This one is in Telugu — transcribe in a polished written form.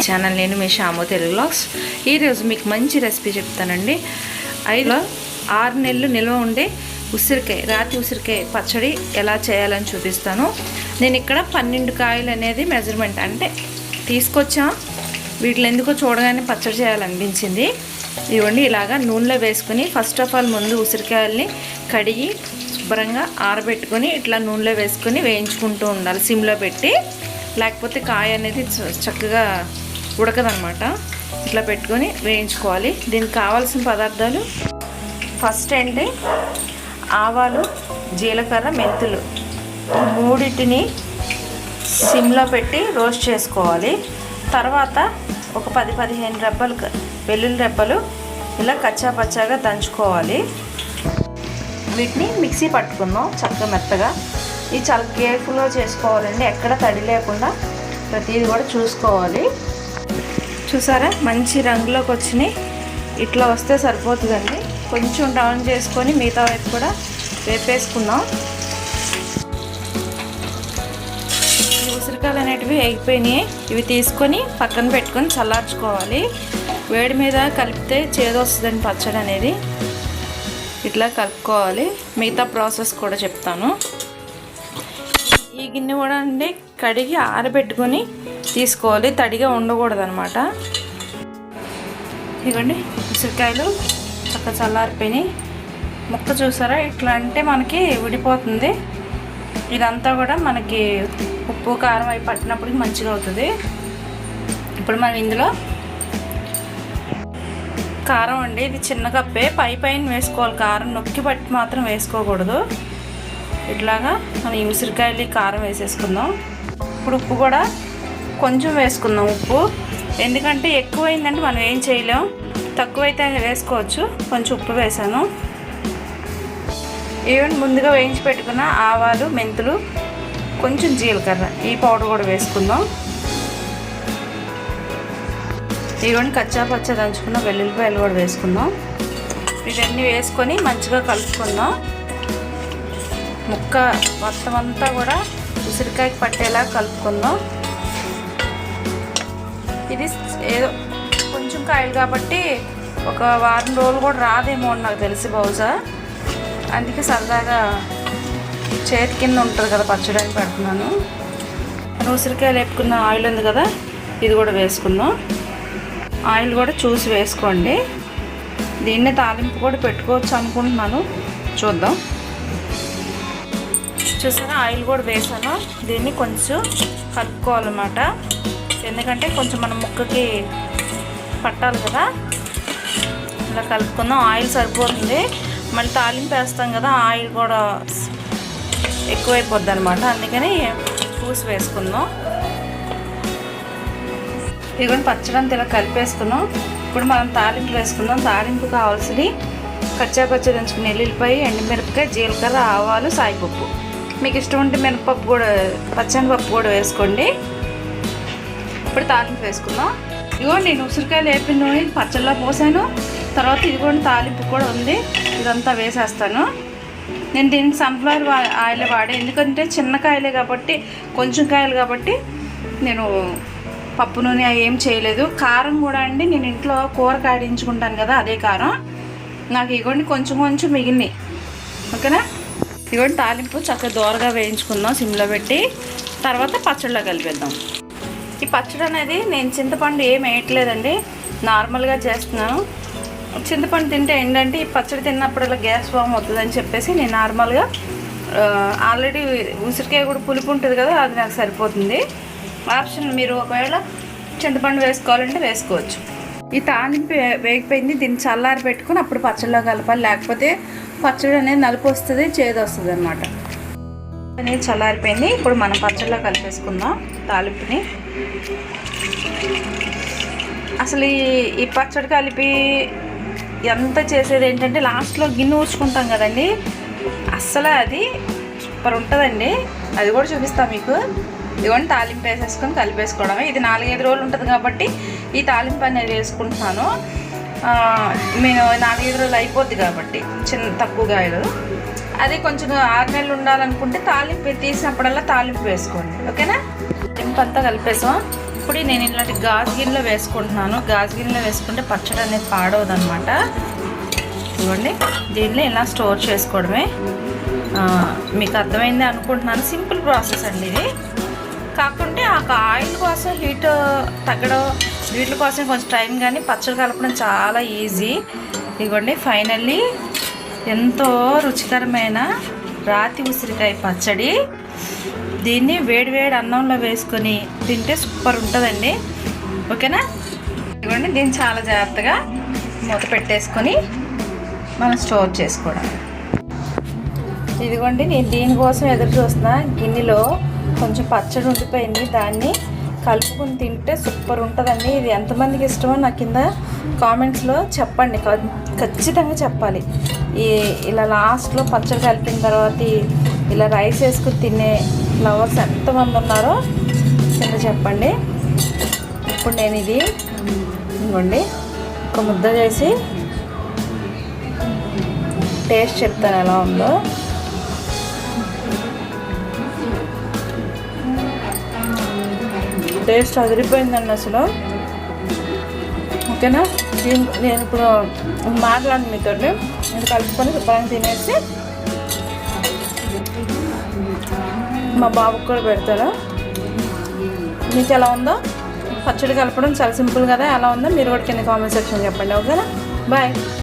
ఛానల్ నేను మీ షామో తెలుగు వ్లాగ్స్. ఈరోజు మీకు మంచి రెసిపీ చెప్తానండి. 6 నెలలు నిల్వ ఉండే రాతి ఉసిరికాయ పచ్చడి ఎలా చేయాలని చూపిస్తాను. నేను ఇక్కడ 12 కాయలు అనేది మెజర్మెంట్ అంటే తీసుకొచ్చా. వీటిలో ఎందుకో చూడగానే పచ్చడి చేయాలనిపించింది. ఇవ్వండి, ఇలాగా నూనెలో వేసుకుని ఫస్ట్ ఆఫ్ ఆల్ ముందు ఉసిరికాయల్ని కడిగి శుభ్రంగా ఆరబెట్టుకొని ఇట్లా నూనెలో వేసుకొని వేయించుకుంటూ ఉండాలి సిమ్లో పెట్టి. లేకపోతే కాయ అనేది చక్కగా ఉడకదనమాట. ఇట్లా పెట్టుకొని వేయించుకోవాలి. దీనికి కావాల్సిన పదార్థాలు ఫస్ట్ ఏంటి, ఆవాలు, జీలకర్ర, మెంతులు, మూడింటిని సిమ్లో పెట్టి రోస్ట్ చేసుకోవాలి. తర్వాత ఒక 10-15 రెబ్బలు వెల్లుల్లి రెబ్బలు ఇలా కచ్చా పచ్చాగా దంచుకోవాలి. వీటిని మిక్సీ పట్టుకుందాం చక్కగా మెత్తగా. ఇది చాలా కేర్ఫుల్గా చేసుకోవాలండి, ఎక్కడ తడి లేకుండా ప్రతిదీ కూడా చూసుకోవాలి. చూసారా, మంచి రంగులోకి వచ్చినాయి. ఇట్లా వస్తే సరిపోతుందండి. కొంచెం డౌన్ చేసుకొని మిగతా వైపు కూడా వేపేసుకుందాం. ఈ ఉసిరికాయలు అనేటివి ఎగిపోయినాయి. ఇవి తీసుకొని పక్కన పెట్టుకొని చల్లార్చుకోవాలి. వేడి మీద కలిపితే చేదొస్తుందండి పచ్చడి అనేది. ఇట్లా కలుపుకోవాలి. మిగతా ప్రాసెస్ కూడా చెప్తాను. ఈ గిన్నె కూడా అండి కడిగి ఆరబెట్టుకొని తీసుకోవాలి, తడిగా ఉండకూడదు అనమాట. ఇవ్వండి, ఉసిరికాయలు చక్కగా చల్లారిపోయినాయి. ముక్క చూసారా, ఇట్లా అంటే మనకి విడిపోతుంది. ఇదంతా కూడా మనకి ఉప్పు కారం అవి పట్టినప్పటికి మంచిగా అవుతుంది. ఇప్పుడు మనం ఇందులో కారం అండి, ఇది చిన్న కప్పే, పైన వేసుకోవాలి. కారం నొక్కి పట్టి మాత్రం వేసుకోకూడదు. ఇట్లాగా మనం ఈ ఉసిరికాయలు కారం వేసేసుకుందాం. ఇప్పుడు ఉప్పు కూడా కొంచెం వేసుకుందాం. ఉప్పు ఎందుకంటే ఎక్కువైందంటే మనం ఏం చేయలేం, తక్కువైతే వేసుకోవచ్చు. కొంచెం ఉప్పు వేసాను. ఈవెన్ ముందుగా వేయించి పెట్టుకున్న ఆవాలు, మెంతులు, కొంచెం జీలకర్ర, ఈ పౌడర్ కూడా వేసుకుందాం. ఇవన్నీ కచ్చా పచ్చా దంచుకున్న వెల్లుల్లిపాయలు కూడా వేసుకుందాం. ఇవన్నీ వేసుకొని మంచిగా కలుపుకుందాం. ముక్క మొత్తం అంతా కూడా ఉసిరికాయకి పట్టేలా కలుపుకుందాం. ఇది ఏదో కొంచెం కాయలు కాబట్టి ఒక వారం రోజులు కూడా రాదేమో అని నాకు తెలిసి బహుశా. అందుకే సరదాగా చేతి కింద ఉంటుంది కదా పచ్చడి అని పెడుతున్నాను. ఉసిరికాయలు వేపుకున్న ఆయిల్ ఉంది కదా, ఇది కూడా వేసుకుందాం. ఆయిల్ కూడా చూసి వేసుకోండి. దీన్నే తాలింపు కూడా పెట్టుకోవచ్చు అనుకుంటున్నాను, చూద్దాం. చూసారా, ఆయిల్ కూడా వేసాను. దీన్ని కొంచెం కలుపుకోవాలన్నమాట. ఎందుకంటే కొంచెం మన ముక్కకి పట్టాలి కదా. ఇలా కలుపుకుందాం. ఆయిల్ సరిపోతుంది. మళ్ళీ తాలింపు వేస్తాం కదా, ఆయిల్ కూడా ఎక్కువైపోద్ది అనమాట. అందుకని చూసి వేసుకుందాం. ఇదిగోండి, పచ్చడి అంతా ఇలా కలిపేసుకున్నాం. ఇప్పుడు మనం తాలింపు వేసుకుందాం. తాలింపు కావాల్సింది కచ్చా పచ్చ దంచుకుని ఎల్లుల్లిపాయ, ఎండుమిరపకాయ, జీలకర్ర, ఆవాలు, సాయిపప్పు. మీకు ఇష్టం ఉంటే మినపప్పు కూడా, పచ్చనిపప్పు కూడా వేసుకోండి. ఇప్పుడు తాలింపు వేసుకుందాం. ఇదిగోండి, నేను ఉసిరికాయలు వేపిన నూనె పచ్చళ్ళలో పోసాను. తర్వాత ఇదిగోండి తాలింపు కూడా ఉంది, ఇదంతా వేసేస్తాను. నేను దీనికి సన్ఫ్లవర్ ఆయిల్ వాడే, ఎందుకంటే చిన్న కాయలే కాబట్టి, కొంచెం కాయలు కాబట్టి నేను పప్పు నూనె ఏం చేయలేదు. కారం కూడా అండి, నేను ఇంట్లో కూర కాడించుకుంటాను కదా, అదే కారం. నాకు ఇగోండి కొంచెం కొంచెం మిగిలినాయి. ఓకేనా. ఇగోండి తాలింపు చక్కగా దోరగా వేయించుకుందాం సిమ్లో పెట్టి. తర్వాత పచ్చడిలో కలిపేద్దాం. ఈ పచ్చడి అనేది నేను చింతపండు ఏం వేయట్లేదండి, నార్మల్గా చేస్తున్నాను. చింతపండు తింటే ఏంటంటే ఈ పచ్చడి తిన్నప్పుడల్లా గ్యాస్ ఫామ్ అవుతుందని చెప్పేసి నేను నార్మల్గా ఆల్రెడీ ఉసిరికాయ కూడా పులుపు ఉంటుంది కదా, అది నాకు సరిపోతుంది. ఆప్షన్, మీరు ఒకవేళ చింతపండు వేసుకోవాలంటే వేసుకోవచ్చు. ఈ తాలింపు వేగిపోయింది. దీన్ని చల్లారి పెట్టుకుని అప్పుడు పచ్చడిలో కలపాలి, లేకపోతే పచ్చడి అనేది నలుపు వస్తుంది, చేదు వస్తుంది అనమాట. అనేది చల్లారిపోయింది. ఇప్పుడు మనం పచ్చడిలో కలిపేసుకుందాం తాలింపుని. అసలు ఈ పచ్చడి కలిపి ఎంత చేసేది ఏంటంటే లాస్ట్లో గిన్నె ఊడ్చుకుంటాం కదండి, అస్సలు అది సూపర్ ఉంటుందండి. అది కూడా చూపిస్తాను మీకు. ఇదిగోండి, తాలింపు వేసేసుకొని కలిపేసుకోవడమే. ఇది 4-5 రోజులు ఉంటుంది కాబట్టి ఈ తాలింపు అనేది వేసుకుంటున్నాను. మేము 4-5 రోజులు అయిపోద్ది కాబట్టి తక్కువ కాయలు. అదే కొంచెం 6 నెలలు ఉండాలనుకుంటే తాలింపు తీసినప్పుడల్లా తాలింపు వేసుకోండి. ఓకేనా. తాలింపు అంతా కలిపేసాం. ఎప్పుడు నేను ఇలాంటి గాజు గిన్నెలో వేసుకుంటున్నాను. గాజు గిన్నెలో వేసుకుంటే పచ్చడి అనేది పాడవదనమాట. ఇదిగోండి, దీనిలో ఇలా స్టోర్ చేసుకోవడమే. మీకు అర్థమైంది అనుకుంటున్నాను. సింపుల్ ప్రాసెస్ అండి ఇది. కాకుంటే ఆ ఆయిల్ కోసం హీట్ తగ్గడం వీటి కోసం కొంచెం టైం, కానీ పచ్చడి కలపడం చాలా ఈజీ. ఇదిగోండి, ఫైనల్లీ ఎంతో రుచికరమైన రాతి ఉసిరికాయ పచ్చడి. దీన్ని వేడివేడి అన్నంలో వేసుకొని తింటే సూపర్ ఉంటుందండి. ఓకేనా? ఇదిగోండి, దీన్ని చాలా జాగ్రత్తగా మూత పెట్టేసుకొని మనం స్టోర్ చేసుకోవడం. ఇదిగోండి, నేను దీనికోసం ఎదురు చూస్తున్నా. గిన్నెలో కొంచెం పచ్చడి ఉండిపోయింది, దాన్ని కలుపుకొని తింటే సూపర్ ఉంటుందండి. ఇది ఎంతమందికి ఇష్టమో నాకు కింద కామెంట్స్లో చెప్పండి, ఖచ్చితంగా చెప్పాలి. ఇలా లాస్ట్లో పచ్చడి కలిపిన తర్వాత ఇలా రైస్ వేసుకుని తినే ఫ్లవర్స్ ఎంతమంది ఉన్నారో కింద చెప్పండి. ఇప్పుడు నేను ఇది ఇదిగోండి ఒక ముద్ద చేసి టేస్ట్ చెప్తాను ఎలా ఉందో. టేస్ట్ అదిరిపోయిందండి అసలు. ఓకేనా? నేను ఇప్పుడు మాట్లాడి మీతో ఇది కలుపుకొని శుభ్రంగా తినేసి మా బాబుకి కూడా పెడతాను. మీకు ఎలా ఉందో? పచ్చడి కలపడం చాలా సింపుల్ కదా, ఎలా ఉందో మీరు కూడా కింద కామెంట్ సెక్షన్ చెప్పండి. ఓకేనా? బాయ్.